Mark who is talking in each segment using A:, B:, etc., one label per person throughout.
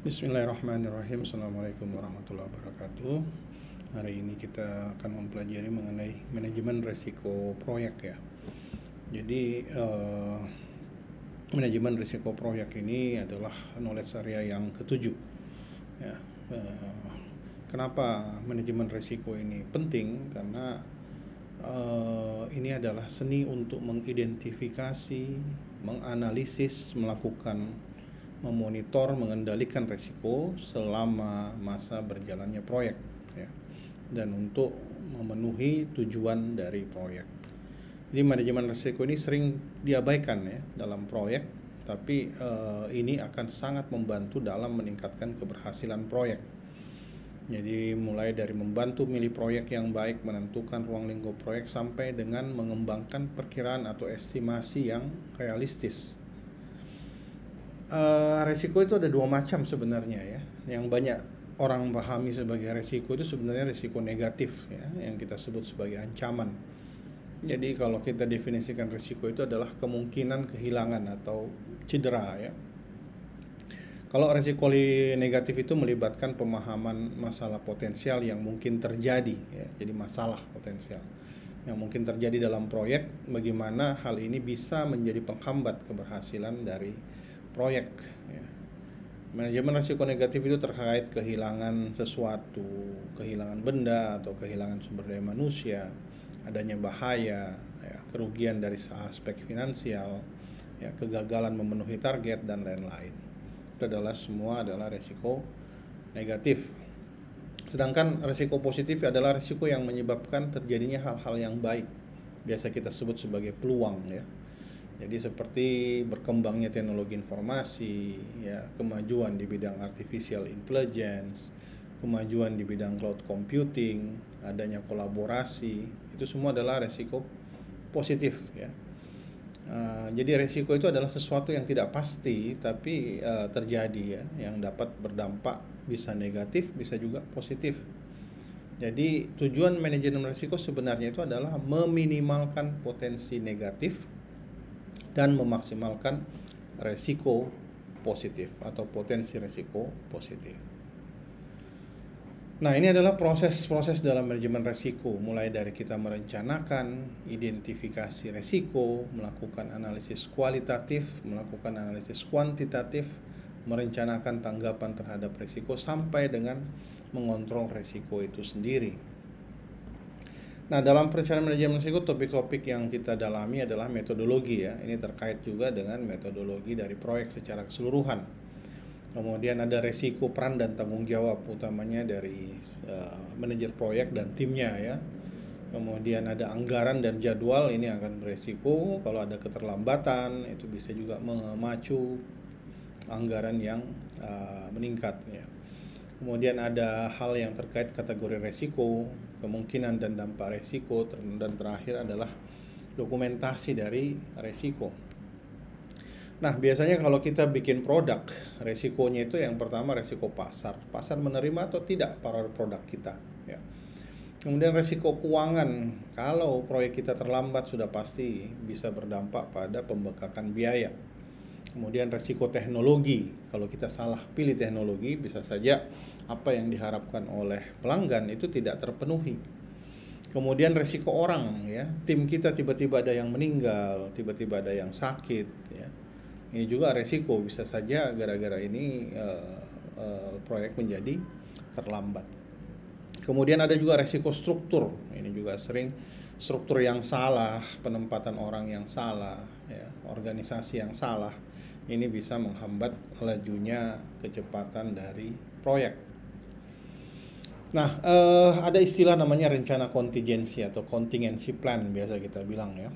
A: Bismillahirrahmanirrahim. Assalamualaikum warahmatullahi wabarakatuh. Hari ini kita akan mempelajari mengenai manajemen risiko proyek ya. Jadi manajemen risiko proyek ini adalah knowledge area yang ketujuh. Ya, kenapa manajemen risiko ini penting? Karena ini adalah seni untuk mengidentifikasi, menganalisis, memonitor, mengendalikan risiko selama masa berjalannya proyek ya, dan untuk memenuhi tujuan dari proyek. Jadi manajemen risiko ini sering diabaikan ya dalam proyek, tapi ini akan sangat membantu dalam meningkatkan keberhasilan proyek. Jadi mulai dari membantu milih proyek yang baik, menentukan ruang lingkup proyek, sampai dengan mengembangkan perkiraan atau estimasi yang realistis. Resiko itu ada dua macam sebenarnya ya. Yang banyak orang pahami sebagai resiko itu sebenarnya resiko negatif ya, yang kita sebut sebagai ancaman. Jadi kalau kita definisikan resiko itu adalah kemungkinan kehilangan atau cedera ya. Kalau resiko negatif itu melibatkan pemahaman masalah potensial yang mungkin terjadi ya. Jadi masalah potensial yang mungkin terjadi dalam proyek, bagaimana hal ini bisa menjadi penghambat keberhasilan dari proyek ya. Manajemen risiko negatif itu terkait kehilangan sesuatu, kehilangan benda atau kehilangan sumber daya manusia, adanya bahaya ya, kerugian dari aspek finansial ya, kegagalan memenuhi target dan lain-lain. Itu semua adalah risiko negatif. Sedangkan risiko positif adalah risiko yang menyebabkan terjadinya hal-hal yang baik, biasa kita sebut sebagai peluang ya. Jadi seperti berkembangnya teknologi informasi, ya, kemajuan di bidang artificial intelligence, kemajuan di bidang cloud computing, adanya kolaborasi, itu semua adalah resiko positif ya. Jadi resiko itu adalah sesuatu yang tidak pasti tapi terjadi ya, yang dapat berdampak bisa negatif, bisa juga positif. Jadi tujuan manajemen risiko sebenarnya itu adalah meminimalkan potensi negatif dan memaksimalkan resiko positif atau potensi resiko positif. Nah, ini adalah proses-proses dalam manajemen resiko, mulai dari kita merencanakan, identifikasi resiko, melakukan analisis kualitatif, melakukan analisis kuantitatif, merencanakan tanggapan terhadap resiko, sampai dengan mengontrol resiko itu sendiri. Nah, dalam perencanaan manajemen risiko, topik-topik yang kita dalami adalah metodologi ya. Ini terkait juga dengan metodologi dari proyek secara keseluruhan. Kemudian ada resiko, peran dan tanggung jawab utamanya dari manajer proyek dan timnya ya. Kemudian ada anggaran dan jadwal, ini akan beresiko kalau ada keterlambatan, itu bisa juga memacu anggaran yang meningkat ya. Kemudian ada hal yang terkait kategori resiko, kemungkinan dan dampak resiko, dan terakhir adalah dokumentasi dari resiko. Nah, biasanya kalau kita bikin produk, resikonya itu yang pertama resiko pasar. Pasar menerima atau tidak produk kita ya. Kemudian resiko keuangan, kalau proyek kita terlambat sudah pasti bisa berdampak pada pembengkakan biaya. Kemudian resiko teknologi, kalau kita salah pilih teknologi, bisa saja apa yang diharapkan oleh pelanggan itu tidak terpenuhi. Kemudian resiko orang ya, tim kita tiba-tiba ada yang meninggal, tiba-tiba ada yang sakit ya. Ini juga resiko, bisa saja gara-gara ini proyek menjadi terlambat. Kemudian ada juga resiko struktur, ini juga sering struktur yang salah, penempatan orang yang salah ya, organisasi yang salah. Ini bisa menghambat lajunya kecepatan dari proyek. Nah, ada istilah namanya rencana kontingensi atau contingency plan, biasa kita bilang ya.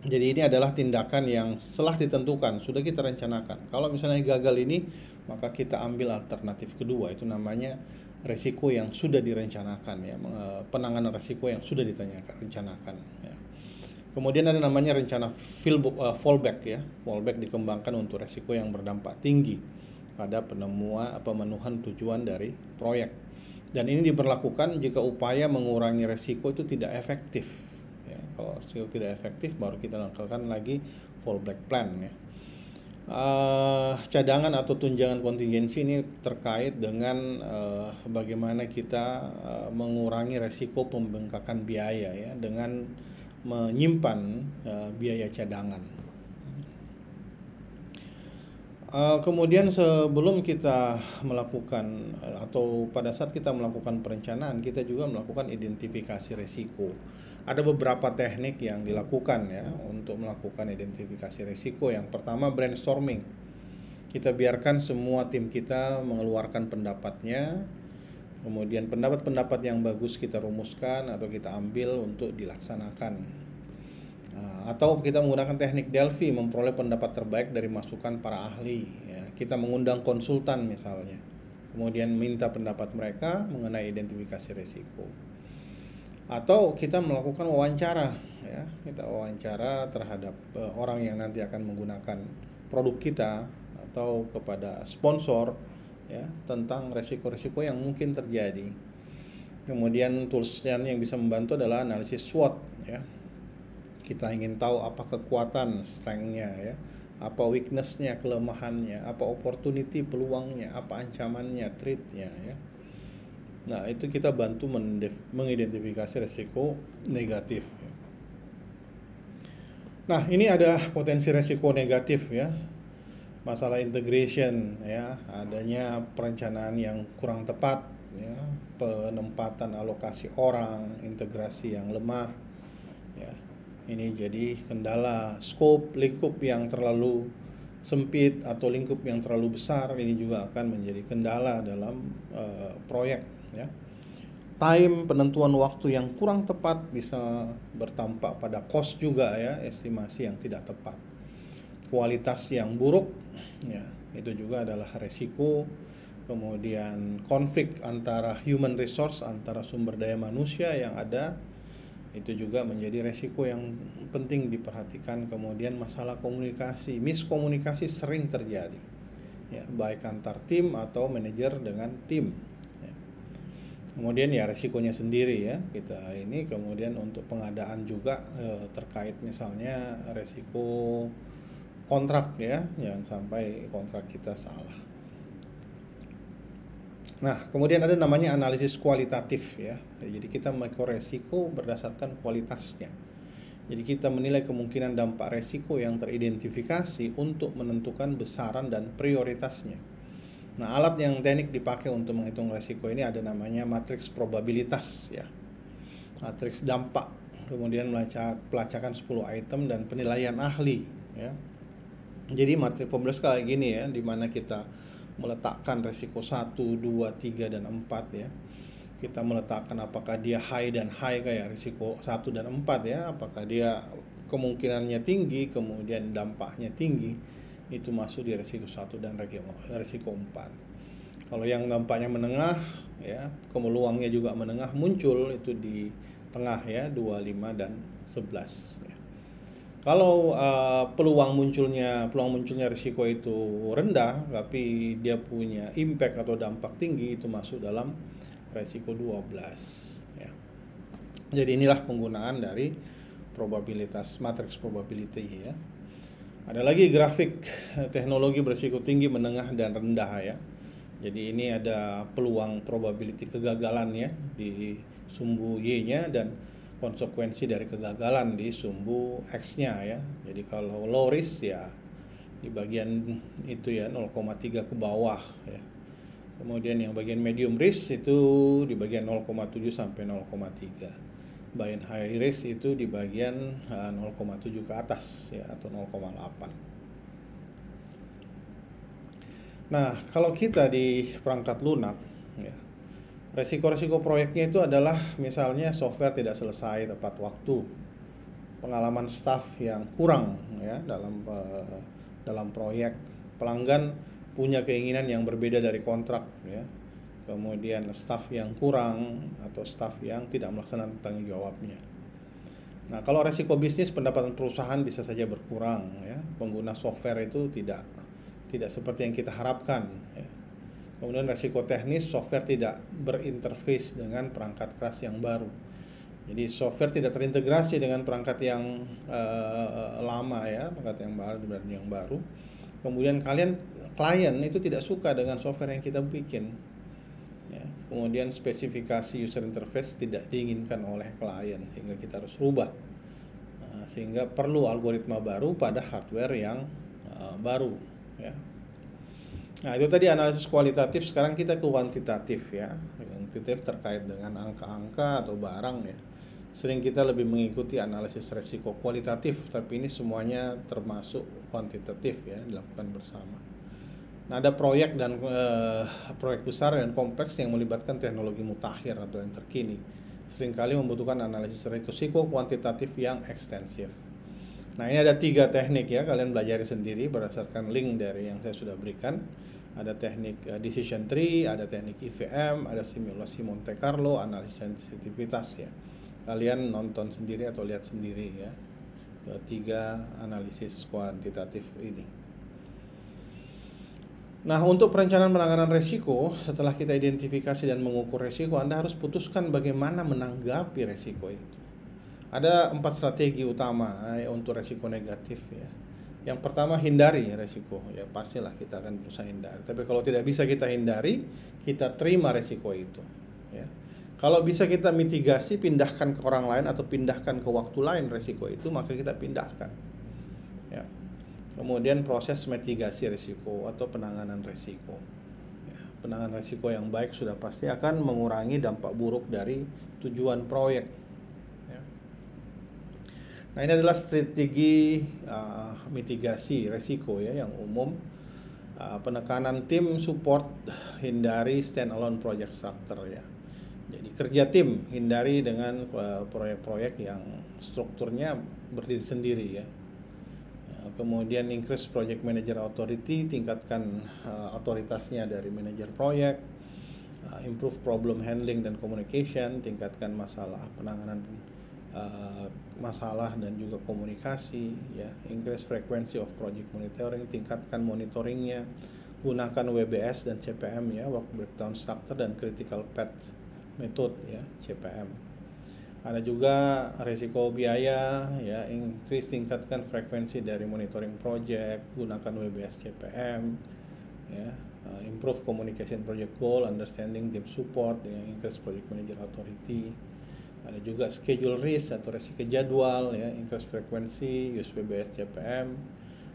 A: Jadi ini adalah tindakan yang setelah ditentukan, sudah kita rencanakan. Kalau misalnya gagal ini, maka kita ambil alternatif kedua, itu namanya resiko yang sudah direncanakan ya, penanganan resiko yang sudah direncanakan ya. Kemudian ada namanya rencana fallback ya. Fallback dikembangkan untuk resiko yang berdampak tinggi pada pemenuhan tujuan dari proyek. Dan ini diberlakukan jika upaya mengurangi resiko itu tidak efektif. Ya, kalau resiko tidak efektif, baru kita lakukan lagi fallback plan ya. Cadangan atau tunjangan kontingensi ini terkait dengan bagaimana kita mengurangi resiko pembengkakan biaya ya dengan menyimpan biaya cadangan. Kemudian sebelum kita melakukan atau pada saat kita melakukan perencanaan, kita juga melakukan identifikasi risiko. Ada beberapa teknik yang dilakukan ya untuk melakukan identifikasi risiko. Yang pertama, brainstorming. Kita biarkan semua tim kita mengeluarkan pendapatnya, kemudian pendapat-pendapat yang bagus kita rumuskan atau kita ambil untuk dilaksanakan. Atau kita menggunakan teknik Delphi, memperoleh pendapat terbaik dari masukan para ahli ya. Kita mengundang konsultan misalnya, kemudian minta pendapat mereka mengenai identifikasi risiko. Atau kita melakukan wawancara ya, kita wawancara terhadap orang yang nanti akan menggunakan produk kita atau kepada sponsor ya, tentang risiko-risiko yang mungkin terjadi. Kemudian tools yang bisa membantu adalah analisis SWOT ya. Kita ingin tahu apa kekuatan, strength-nya ya, apa weakness-nya, kelemahannya, apa opportunity, peluangnya, apa ancamannya, threat-nya ya. Nah, itu kita bantu mengidentifikasi risiko negatif ya. Nah, ini ada potensi risiko negatif ya. Masalah integration ya, adanya perencanaan yang kurang tepat ya, penempatan alokasi orang, integrasi yang lemah ya. Ini jadi kendala. Scope, lingkup yang terlalu sempit atau lingkup yang terlalu besar, ini juga akan menjadi kendala dalam proyek ya. Time, penentuan waktu yang kurang tepat bisa berdampak pada cost juga ya, estimasi yang tidak tepat. Kualitas yang buruk ya, itu juga adalah resiko. Kemudian konflik antara human resource, antara sumber daya manusia yang ada, itu juga menjadi resiko yang penting diperhatikan. Kemudian masalah komunikasi, miskomunikasi sering terjadi ya, baik antar tim atau manajer dengan tim ya. Kemudian ya resikonya sendiri ya kita ini. Kemudian untuk pengadaan juga terkait misalnya resiko kontrak ya, jangan sampai kontrak kita salah. Nah, kemudian ada namanya analisis kualitatif ya. Jadi kita mengukur resiko berdasarkan kualitasnya. Jadi kita menilai kemungkinan dampak resiko yang teridentifikasi untuk menentukan besaran dan prioritasnya. Nah, alat yang teknik dipakai untuk menghitung resiko ini ada namanya matriks probabilitas ya. Matriks dampak. Kemudian pelacakan 10 item dan penilaian ahli ya. Jadi matriks probabilitas kayak gini ya, di mana kita meletakkan resiko 1, 2, 3, dan 4 ya. Kita meletakkan apakah dia high dan high kayak risiko 1 dan 4 ya, apakah dia kemungkinannya tinggi, kemudian dampaknya tinggi, itu masuk di risiko 1 dan risiko 4. Kalau yang dampaknya menengah ya, kemeluangnya juga menengah, muncul itu di tengah ya, 25 dan 11 ya. Kalau peluang munculnya risiko itu rendah, tapi dia punya impact atau dampak tinggi, itu masuk dalam risiko 12 ya. Jadi inilah penggunaan dari probabilitas, matriks probability ya. Ada lagi grafik teknologi berisiko tinggi, menengah, dan rendah ya. Jadi ini ada peluang probability kegagalan ya di sumbu Y-nya dan konsekuensi dari kegagalan di sumbu X-nya ya. Jadi kalau low risk ya di bagian itu ya 0,3 ke bawah ya. Kemudian yang bagian medium risk itu di bagian 0,7 sampai 0,3. Bagian high risk itu di bagian 0,7 ke atas ya, atau 0,8. Nah, kalau kita di perangkat lunak ya, resiko-resiko proyeknya itu adalah misalnya software tidak selesai tepat waktu, pengalaman staff yang kurang ya dalam proyek, pelanggan punya keinginan yang berbeda dari kontrak ya, kemudian staff yang kurang atau staff yang tidak melaksanakan tanggung jawabnya. Nah, kalau resiko bisnis, pendapatan perusahaan bisa saja berkurang ya, pengguna software itu tidak seperti yang kita harapkan ya. Kemudian resiko teknis, software tidak berinterface dengan perangkat keras yang baru. Jadi software tidak terintegrasi dengan perangkat yang lama ya, perangkat yang baru dan yang baru. Kemudian klien itu tidak suka dengan software yang kita bikin. Ya, kemudian spesifikasi user interface tidak diinginkan oleh klien sehingga kita harus rubah. Sehingga perlu algoritma baru pada hardware yang baru. Ya. Nah, itu tadi analisis kualitatif. Sekarang kita ke kuantitatif ya. Kuantitatif terkait dengan angka-angka atau barang ya. Sering kita lebih mengikuti analisis resiko kualitatif, tapi ini semuanya termasuk kuantitatif ya, dilakukan bersama. Nah, ada proyek proyek besar dan kompleks yang melibatkan teknologi mutakhir atau yang terkini. Seringkali membutuhkan analisis resiko kuantitatif yang ekstensif. Nah, ini ada 3 teknik ya, kalian belajar sendiri berdasarkan link dari yang saya sudah berikan. Ada teknik decision tree, ada teknik IVM, ada simulasi Monte Carlo, analisis sensitivitas ya. Kalian nonton sendiri atau lihat sendiri ya, 3 analisis kuantitatif ini. Nah, untuk perencanaan penanganan risiko, setelah kita identifikasi dan mengukur risiko, Anda harus putuskan bagaimana menanggapi risiko itu. Ada 4 strategi utama untuk risiko negatif ya. Yang pertama, hindari risiko. Ya pastilah kita akan berusaha hindari. Tapi kalau tidak bisa kita hindari, kita terima risiko itu. Ya. Kalau bisa kita mitigasi, pindahkan ke orang lain atau pindahkan ke waktu lain risiko itu, maka kita pindahkan. Ya. Kemudian proses mitigasi risiko atau penanganan risiko. Ya. Penanganan risiko yang baik sudah pasti akan mengurangi dampak buruk dari tujuan proyek. Nah, ini adalah strategi mitigasi risiko ya yang umum. Penekanan tim support, hindari standalone project structure ya. Jadi kerja tim, hindari dengan proyek-proyek yang strukturnya berdiri sendiri ya. Kemudian increase project manager authority, tingkatkan otoritasnya dari manajer proyek. Improve problem handling dan communication, tingkatkan penanganan masalah dan juga komunikasi ya. Increase frequency of project monitoring, tingkatkan monitoringnya. Gunakan WBS dan CPM ya, work breakdown structure dan critical path method ya, CPM. Ada juga risiko biaya ya, tingkatkan frekuensi dari monitoring project, gunakan WBS CPM ya. Improve communication project goal, understanding team support ya, increase project manager authority. Ada juga schedule risk atau resiko jadwal ya, increase frekuensi, use WBS CPM.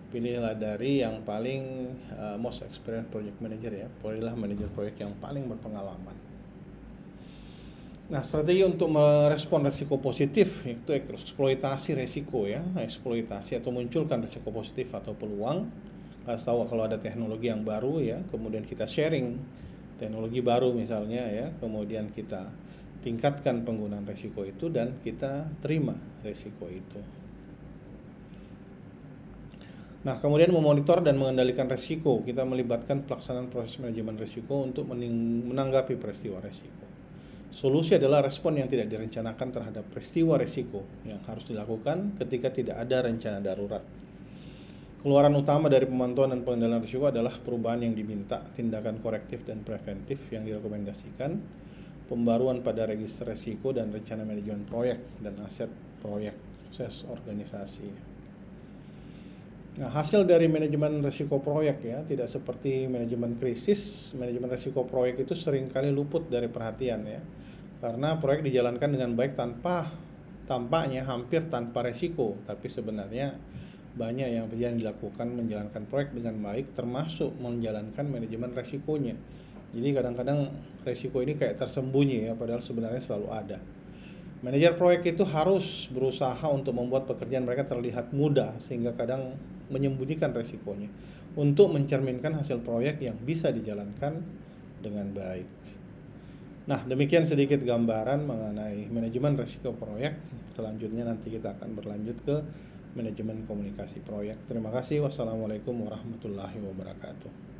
A: Pilihlah dari yang paling most experienced project manager ya, pilihlah manajer proyek yang paling berpengalaman. Nah, strategi untuk merespon risiko positif itu eksploitasi risiko ya, eksploitasi atau munculkan risiko positif atau peluang. Kasih tahu kalau ada teknologi yang baru ya, kemudian kita sharing teknologi baru misalnya ya, kemudian kita tingkatkan penggunaan risiko itu dan kita terima risiko itu. Nah, kemudian memonitor dan mengendalikan risiko, kita melibatkan pelaksanaan proses manajemen risiko untuk menanggapi peristiwa risiko. Solusi adalah respon yang tidak direncanakan terhadap peristiwa risiko yang harus dilakukan ketika tidak ada rencana darurat. Keluaran utama dari pemantauan dan pengendalian risiko adalah perubahan yang diminta, tindakan korektif dan preventif yang direkomendasikan, pembaruan pada register risiko dan rencana manajemen proyek dan aset proyek, proses organisasi. Nah, hasil dari manajemen risiko proyek ya, tidak seperti manajemen krisis, manajemen risiko proyek itu seringkali luput dari perhatian ya. Karena proyek dijalankan dengan baik tampaknya hampir tanpa risiko, tapi sebenarnya banyak yang dilakukan menjalankan proyek dengan baik, termasuk menjalankan manajemen risikonya. Jadi kadang-kadang risiko ini kayak tersembunyi ya, padahal sebenarnya selalu ada. Manajer proyek itu harus berusaha untuk membuat pekerjaan mereka terlihat mudah, sehingga kadang menyembunyikan risikonya untuk mencerminkan hasil proyek yang bisa dijalankan dengan baik. Nah, demikian sedikit gambaran mengenai manajemen risiko proyek. Selanjutnya nanti kita akan berlanjut ke manajemen komunikasi proyek. Terima kasih. Wassalamualaikum warahmatullahi wabarakatuh.